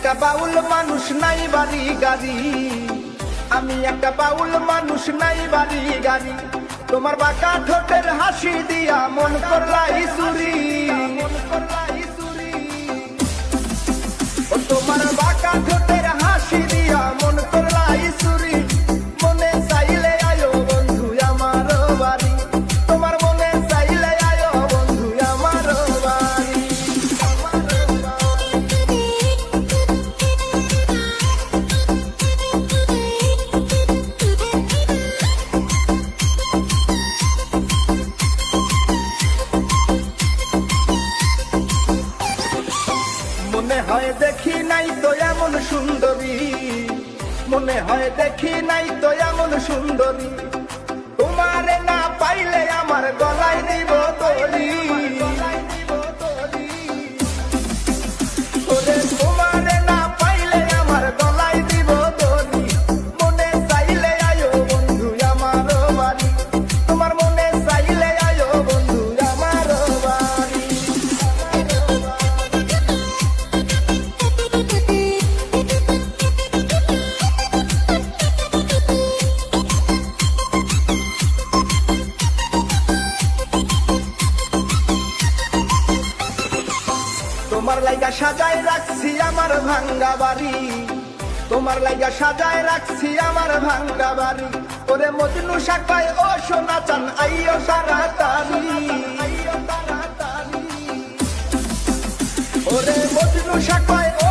একটা বাউল মানুষ নাই বাড়ি গাড়ি, আমি একটা বাউল মানুষ নাই বাড়ি গাড়ি। তোমার বাঁকা ঠোঁটের হাসি দিয়া মন করলাই চুরি, ও তোমার বাঁকা ঠোঁটের হাসি দিয়া মন করলাই চুরি। মনে চাইলে আয়ো বন্ধু আমার বাড়ি, তোমার মনে চাইলে আয়ো বন্ধু আমার বাড়ি। মনে হয় দেখি নাই তো এমন সুন্দরী, মনে হয় দেখি নাই তো এমন সুন্দরী। তোমারে না পাইলে আমার গলায় দিব দড়ি, ওরে তোমারে না পাইলে আমার গলায় দিব দড়ি। মনে চাইলে আয়ো বন্ধু আমার বাড়ি, তোমার মনে চাইলে আয়ো বন্ধু আমার বাড়ি। তোমার লাইগা সাজায় রাখছি আমার ভাঙ্গা বাড়ি, তোমার লাইগা সাজায় রাখছি আমার ভাঙ্গা বাড়ি। ওরে মজনু শাখায় ও সোনা চান আইও তাড়াতাড়ি, ওরে মজনু শাখায় ও